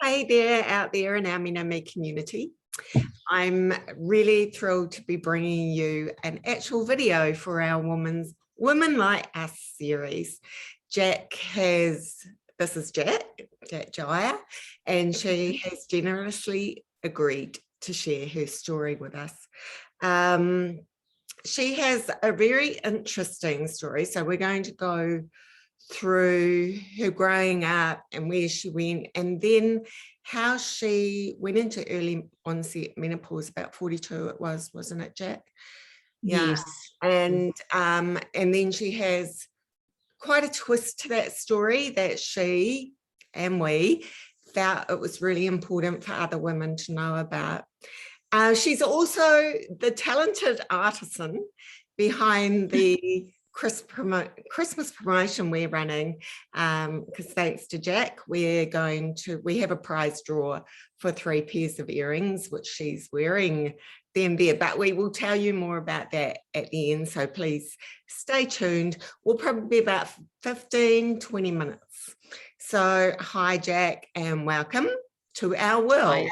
Hey there out there in our MenoMe community. I'm really thrilled to be bringing you an actual video for our Women Like Us series. This is Jacq Dwyer, and she has generously agreed to share her story with us. She has a very interesting story, so we're going to go through her growing up and where she went, and then how she went into early onset menopause, about 42 it was, wasn't it, Jacq? Yeah. Yes. And then she has quite a twist to that story that she and we felt it was really important for other women to know about. She's also the talented artisan behind the Christmas promotion we're running, because thanks to Jacq, we have a prize draw for 3 pairs of earrings, which she's wearing them there, but we will tell you more about that at the end, so please stay tuned. We'll probably be about 15-20 minutes. So hi Jacq, and welcome to our world.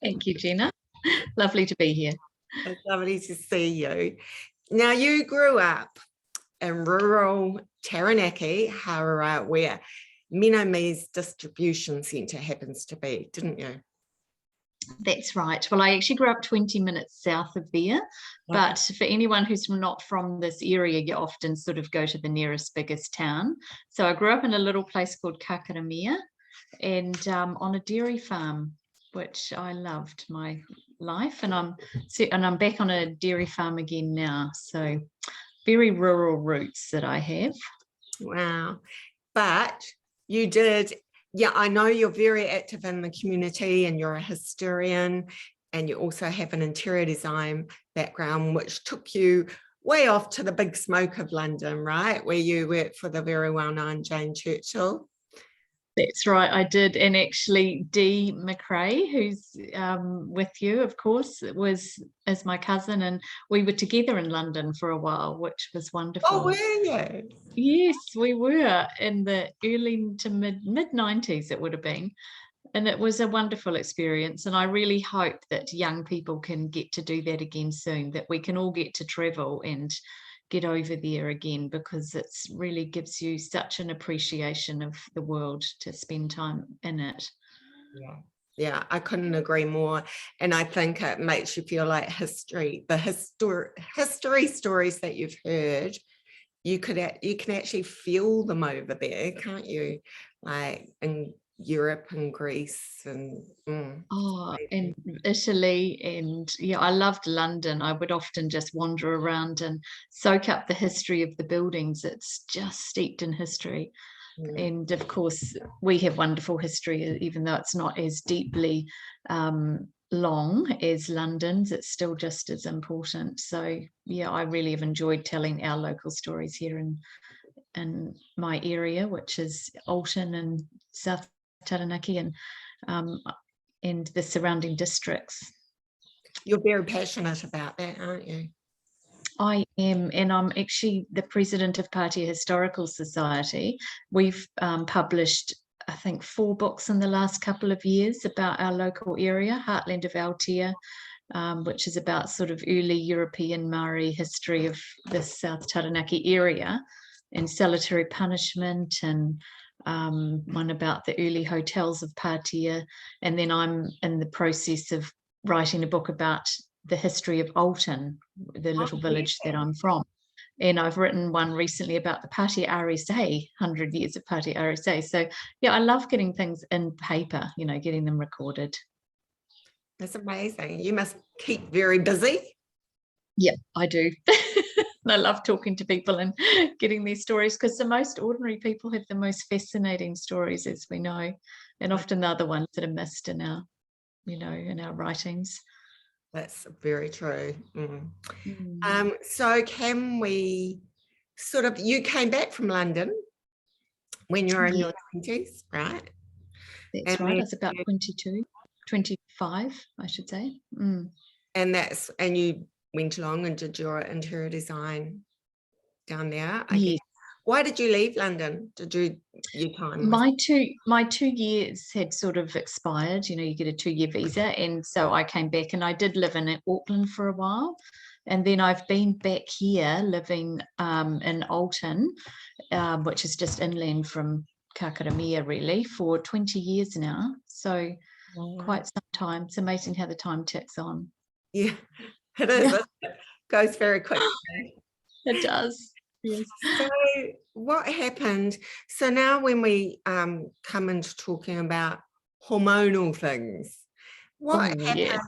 Thank you, Gina. Lovely to be here. It's lovely to see you. Now, you grew up in rural Taranaki, Hawera, where MenoMe's distribution centre happens to be, didn't you? That's right. Well, I actually grew up 20 minutes south of there, but for anyone who's not from this area, you often sort of go to the nearest biggest town. So I grew up in a little place called Kakaramia, and on a dairy farm, which I loved my life, and I'm back on a dairy farm again now. So very rural roots that I have. Wow. But you did, yeah, I know you're very active in the community and you're a historian, and you also have an interior design background, which took you way off to the big smoke of London, right? Where you worked for the very well-known Jane Churchill. That's right, I did. And actually Dee McRae, who's with you, of course, is my cousin, and we were together in London for a while, which was wonderful. Oh, were you? Yes, we were in the early to mid-90s it would have been. And it was a wonderful experience. And I really hope that young people can get to do that again soon, that we can all get to travel and get over there again, because it really gives you such an appreciation of the world to spend time in it. Yeah, I couldn't agree more. And I think it makes you feel like history stories that you've heard, you can actually feel them over there, can't you? Like in Europe and Greece and and Italy, and yeah, I loved London. I would often just wander around and soak up the history of the buildings. It's just steeped in history. And of course we have wonderful history, even though it's not as deeply long as London's. It's still just as important. So yeah, I really have enjoyed telling our local stories here in my area, which is Alton and South Taranaki and the surrounding districts. You're very passionate about that, aren't you? I am, and I'm actually the president of Pātea Historical Society. We've published, I think, 4 books in the last couple of years about our local area, Heartland of Aotea, which is about sort of early European Maori history of the South Taranaki area, and solitary punishment, and one about the early hotels of Pātea. And then I'm in the process of writing a book about the history of Alton, the little village that I'm from. And I've written one recently about the Pātea RSA, 100 years of Pātea RSA. So yeah, I love getting things in paper, you know, getting them recorded. That's amazing. You must keep very busy. Yeah, I do. I love talking to people and getting these stories, because the most ordinary people have the most fascinating stories, as we know, and often they're the ones that are missed in our, you know, in our writings. That's very true. So can we sort of, you came back from London when you were in your 20s, right? That's right. I was about 22, 25, I should say. And you went along and did your interior design down there, I guess. Why did you leave London? Did your time was... My 2 years had sort of expired. You get a 2-year visa, and so I came back, and I did live in Auckland for a while, and then I've been back here living in Alton, which is just inland from Kakaramia, really, for 20 years now. So quite some time. It's amazing how the time ticks on. Yeah, it is. It goes very quickly. It does. Yes. So what happened? So now when we come into talking about hormonal things, what happened? Yes.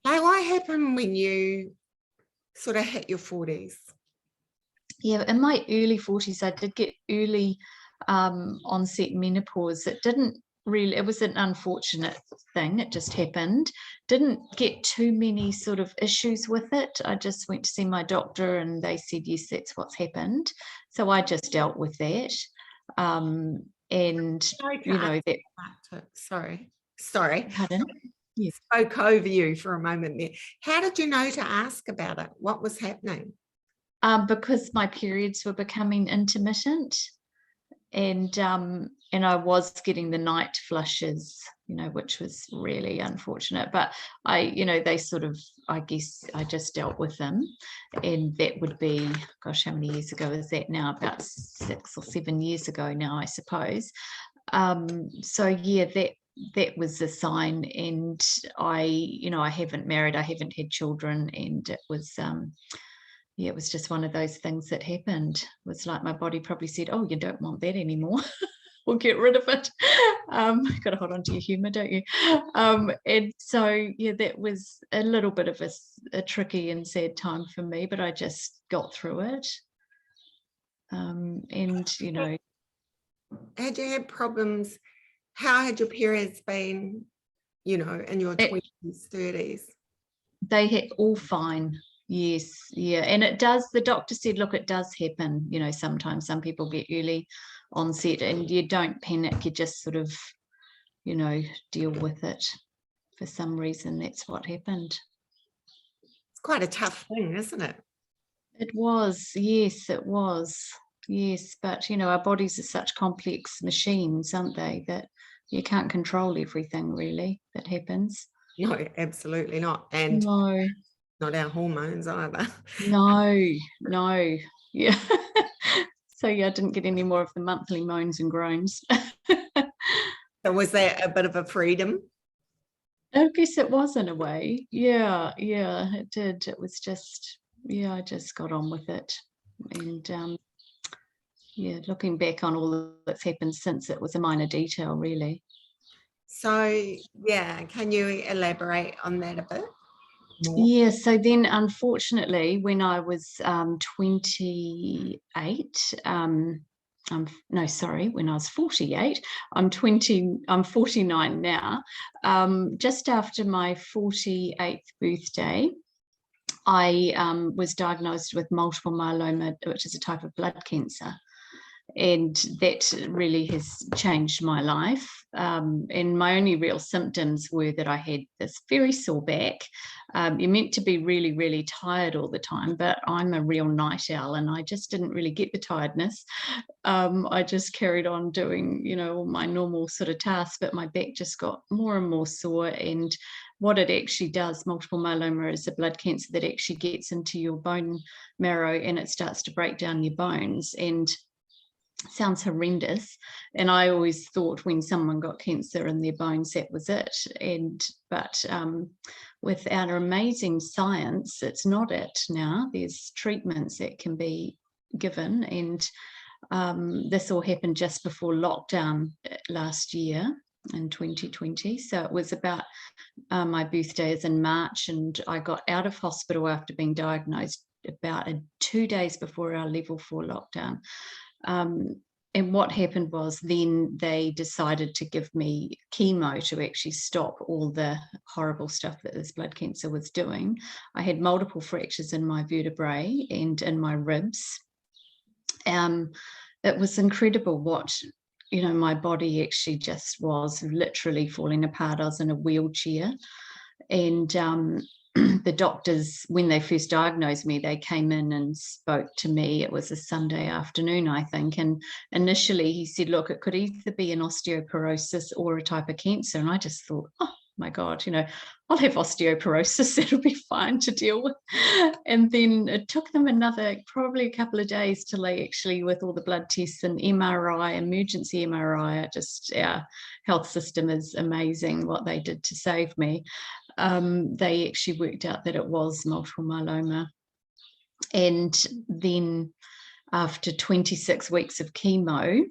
What happened when you sort of hit your 40s? Yeah, in my early 40s, I did get early onset menopause. It was an unfortunate thing. It just happened. Didn't get too many sort of issues with it. I just went to see my doctor, and they said, yes, that's what's happened. So I just dealt with that. Sorry. Pardon? Yes. Spoke over you for a moment there. How did you know to ask about it? What was happening? Because my periods were becoming intermittent, and I was getting the night flushes, which was really unfortunate. But I guess I just dealt with them, and that would be, gosh, how many years ago is that now? About 6 or 7 years ago now, I suppose. So yeah, that was a sign, and I haven't married, I haven't had children, and it was it was just one of those things that happened. It was like my body probably said, oh, you don't want that anymore. We'll get rid of it. Got to hold on to your humour, don't you? And so, yeah, that was a little bit of a tricky and sad time for me, but I just got through it. Had you had problems? How had your periods been, in your 20s, 30s? They had all fine. Yes, yeah. And the doctor said, look, it does happen. Sometimes some people get early onset, and you don't panic. You just sort of, deal with it. For some reason, that's what happened. It's quite a tough thing, isn't it? It was, yes, it was. Yes, but, our bodies are such complex machines, aren't they, that you can't control everything, really, that happens. No, absolutely not. And no. Not our hormones either. No. Yeah. So yeah, I didn't get any more of the monthly moans and groans. So was that a bit of a freedom? I guess it was, in a way. Yeah, it did. It was just, I just got on with it. And looking back on all that's happened since, it was a minor detail, really. So yeah, can you elaborate on that a bit more? Yeah, so then unfortunately, when I was 28, when I was 48, I'm 49 now. Just after my 48th birthday, I was diagnosed with multiple myeloma, which is a type of blood cancer. And that really has changed my life. And my only real symptoms were that I had this very sore back. You're meant to be really, really tired all the time, but I'm a real night owl, and I just didn't really get the tiredness. I just carried on doing, all my normal sort of tasks, but my back just got more and more sore. And what it actually does, multiple myeloma, is a blood cancer that actually gets into your bone marrow, and it starts to break down your bones. And sounds horrendous, and I always thought when someone got cancer in their bones, that was it. But with our amazing science, it's not it now. There's treatments that can be given, and this all happened just before lockdown last year in 2020. So it was about my birthday is in March, and I got out of hospital after being diagnosed about 2 days before our level 4 lockdown. And what happened was, then they decided to give me chemo to actually stop all the horrible stuff that this blood cancer was doing. I had multiple fractures in my vertebrae and in my ribs. It was incredible what, my body actually just was literally falling apart. I was in a wheelchair, and the doctors, when they first diagnosed me, they came in and spoke to me. It was a Sunday afternoon, I think. And initially he said, look, it could either be an osteoporosis or a type of cancer. And I just thought, oh my God, I'll have osteoporosis. It'll be fine to deal with. And then it took them probably a couple of days till they actually, with all the blood tests and MRI, emergency MRI, our health system is amazing what they did to save me. They actually worked out that it was multiple myeloma. And then after 26 weeks of chemo,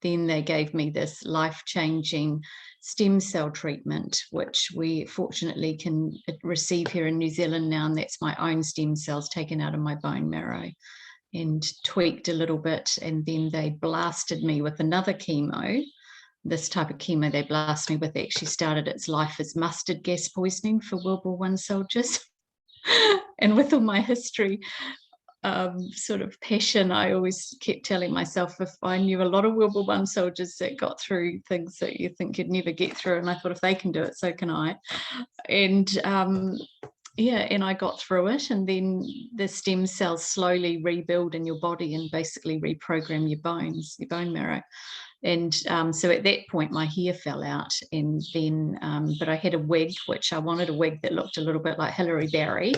then they gave me this life-changing stem cell treatment, which we fortunately can receive here in New Zealand now, and that's my own stem cells taken out of my bone marrow and tweaked a little bit. And then they blasted me with another chemo. This type of chemo they blasted me with actually started its life as mustard gas poisoning for World War I soldiers. And with all my history, sort of passion, I always kept telling myself, if I knew a lot of World War I soldiers that got through things that you think you'd never get through, and I thought, if they can do it, so can I. And and I got through it, and then the stem cells slowly rebuild in your body and basically reprogram your bones, your bone marrow. And so at that point, my hair fell out, and then, but I had a wig, which I wanted a wig that looked a little bit like Hilary Barry.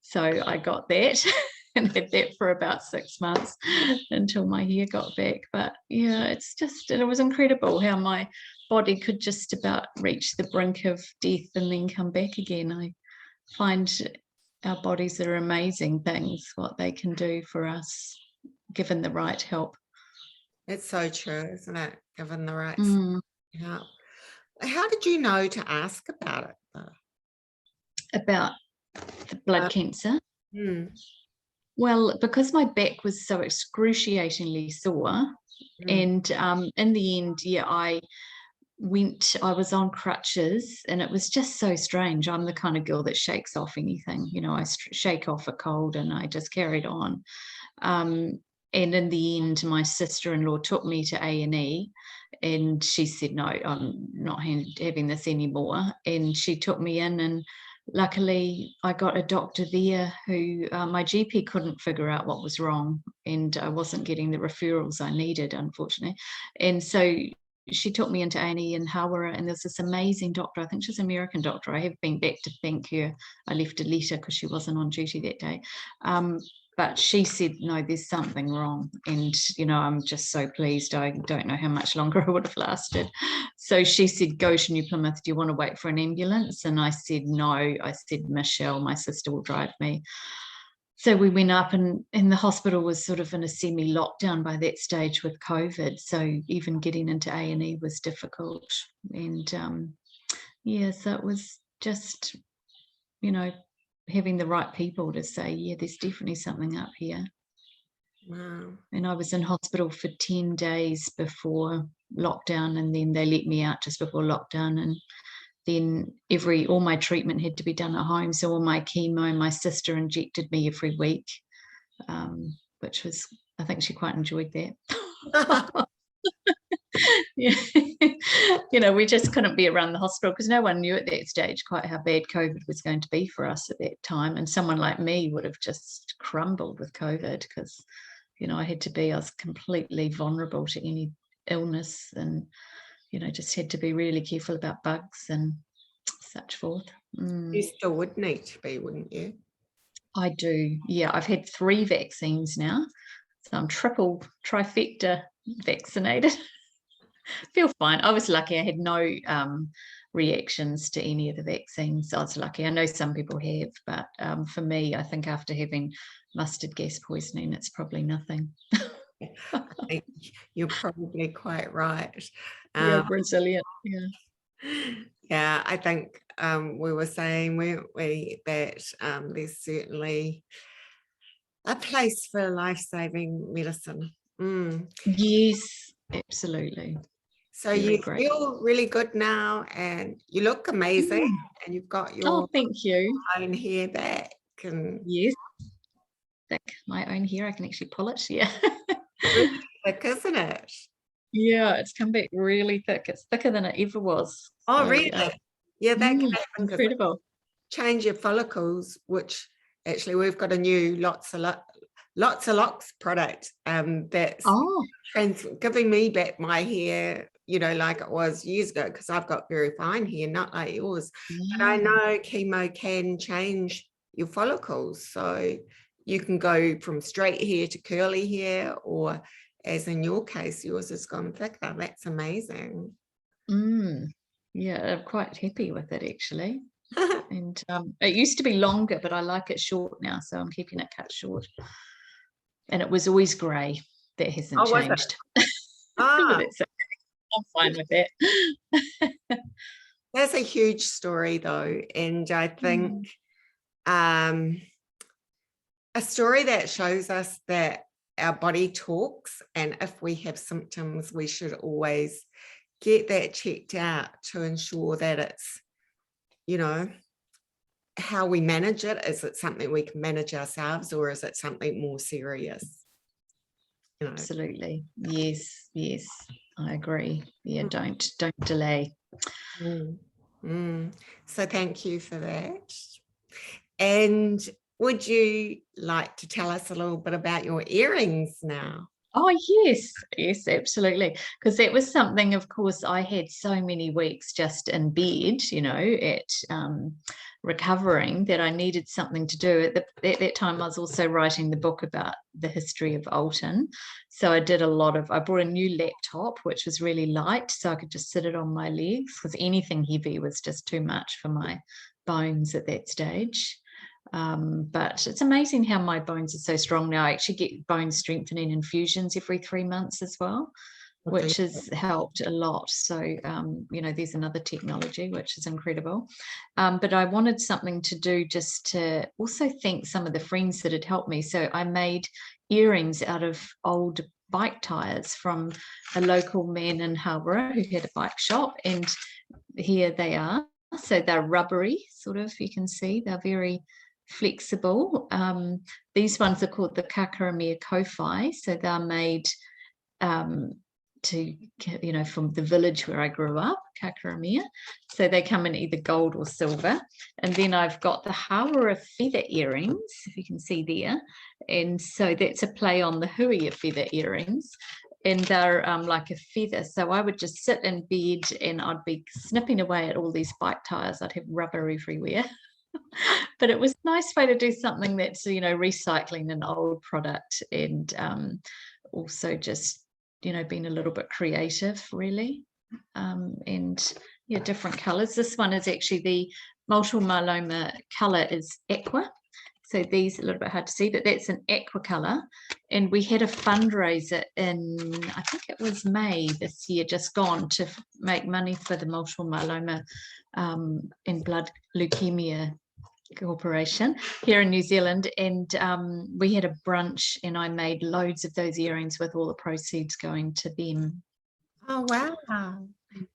So I got that and had that for about 6 months until my hair got back. But yeah, it was incredible how my body could just about reach the brink of death and then come back again. I find our bodies are amazing things, what they can do for us, given the right help. It's so true, isn't it? Given the right help. How did you know to ask about it, though? About the blood cancer? Mm. Well, because my back was so excruciatingly sore, and in the end, I was on crutches, and it was just so strange. I'm the kind of girl that shakes off anything, I shake off a cold, and I just carried on. And in the end, my sister-in-law took me to A&E, and she said, no, I'm not having this anymore. And she took me in, and luckily I got a doctor there who my GP couldn't figure out what was wrong, and I wasn't getting the referrals I needed, unfortunately. And so she took me into A&E in Hawera, and there's this amazing doctor. I think she's an American doctor. I have been back to thank her. I left a letter because she wasn't on duty that day. But she said, no, there's something wrong. And, I'm just so pleased. I don't know how much longer I would have lasted. So she said, go to New Plymouth. Do you want to wait for an ambulance? And I said, no. I said, Michelle, my sister, will drive me. So we went up, and the hospital was sort of in a semi-lockdown by that stage with COVID. So even getting into A&E was difficult. And, so it was just, having the right people to say, yeah, there's definitely something up here. Wow. And I was in hospital for 10 days before lockdown, and then they let me out just before lockdown. And then all my treatment had to be done at home. So all my chemo, my sister injected me every week, which was, I think she quite enjoyed that. Yeah. We just couldn't be around the hospital because no one knew at that stage quite how bad COVID was going to be for us at that time. And someone like me would have just crumbled with COVID because, I was completely vulnerable to any illness, and, just had to be really careful about bugs and such forth. You still would need to be, wouldn't you? I do. Yeah, I've had 3 vaccines now. So I'm trifecta vaccinated. Feel fine. I was lucky. I had no reactions to any of the vaccines. I was lucky. I know some people have, but for me, I think after having mustard gas poisoning, it's probably nothing. I think you're probably quite right. You're Brazilian. Yeah, I think we were saying, weren't we, that there's certainly a place for life-saving medicine. Yes, absolutely. So you feel really good now, and you look amazing, and you've got your thank you. own hair back. And yes, my own hair, I can actually pull it. Yeah. really thick, isn't it? Yeah, it's come back really thick. It's thicker than it ever was. Oh, So, really? Yeah, that can happen. Incredible. change your follicles, which actually we've got a new lots of locks product that's Oh, giving me back my hair, you know, like it was years ago, because I've got very fine hair, not like yours. But I yeah. know chemo can change your follicles, so you can go from straight hair to curly hair, or as in your case, yours has gone thicker. That's amazing. Yeah, I'm quite happy with it actually. And it used to be longer, but I like it short now, so I'm keeping it cut short. And it was always grey. That hasn't Oh, was it? changed. But Ah, it's okay. I'm fine with that. that's a huge story though. And I think a story that shows us that our body talks, and if we have symptoms, we should always get that checked out to ensure that it's, you know, how we manage it. Is it something we can manage ourselves, or is it something more serious? You know. Absolutely. Yes, yes. I agree. Yeah, don't delay. Mm. Mm. So thank you for that. And would you like to tell us a little bit about your earrings now? Oh, yes, yes, absolutely. Because that was something, of course, I had so many weeks just in bed, you know, at recovering, that I needed something to do. At that time, I was also writing the book about the history of Alton. So I brought a new laptop, which was really light, so I could just sit it on my legs, because anything heavy was just too much for my bones at that stage. But it's amazing how my bones are so strong now. I actually get bone strengthening infusions every 3 months as well, which has helped a lot. So, you know, there's another technology, which is incredible. But I wanted something to do just to also thank some of the friends that had helped me. So I made earrings out of old bike tires from a local man in Harborough who had a bike shop, and here they are. So they're rubbery, sort of, you can see, they're very flexible. These ones are called the Kakaramia Kofi. So they're made to, you know, from the village where I grew up, Kakaramia. So they come in either gold or silver. And then I've got the Hawara feather earrings, if you can see there. And so that's a play on the Hui feather earrings. And they're like a feather. So I would just sit in bed and I'd be snipping away at all these bike tires. I'd have rubber everywhere. But it was a nice way to do something that's, you know, recycling an old product, and also just, you know, being a little bit creative, really. And yeah, different colors. This one is actually the multiple myeloma color is aqua. So these are a little bit hard to see, but that's an aqua color. And we had a fundraiser in, I think it was May this year, just gone, to make money for the multiple myeloma and blood leukemia corporation here in New Zealand. And we had a brunch, and I made loads of those earrings with all the proceeds going to them. Oh, wow.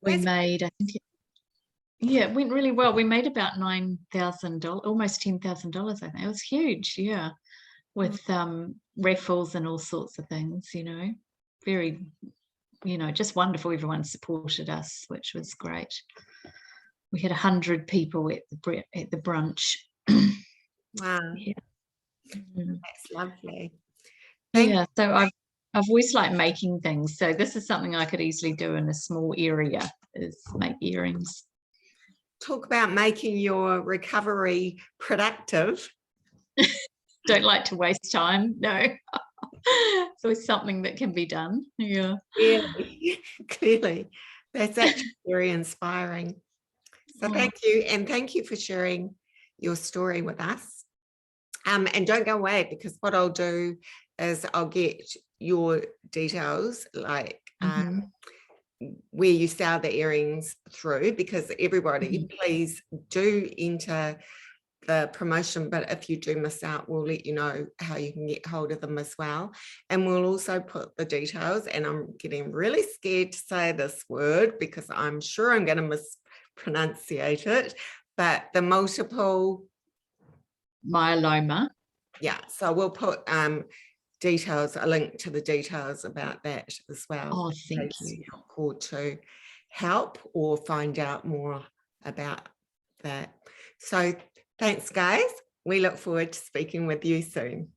We made, I think, it went really well. We made about $9,000, almost $10,000, I think. It was huge, yeah, with raffles and all sorts of things, you know. Very, you know, just wonderful. Everyone supported us, which was great. We had 100 people at the brunch. Wow. Yeah. That's lovely. Yeah, so I've always liked making things. So this is something I could easily do in a small area, is make earrings. Talk about making your recovery productive. Don't like to waste time. No. So it's something that can be done. Yeah. Really, clearly. That's actually very inspiring. So thank you. And thank you for sharing your story with us. And don't go away, because what I'll do is I'll get your details, like where you sell the earrings through, because everybody, please do enter the promotion. But if you do miss out, we'll let you know how you can get hold of them as well. And we'll also put the details, and I'm getting really scared to say this word because I'm sure I'm going to mispronunciate it, but the multiple myeloma. Yeah, so we'll put details, a link to the details about that as well. Oh, thank you. Or to help or find out more about that. So Thanks, guys. We look forward to speaking with you soon.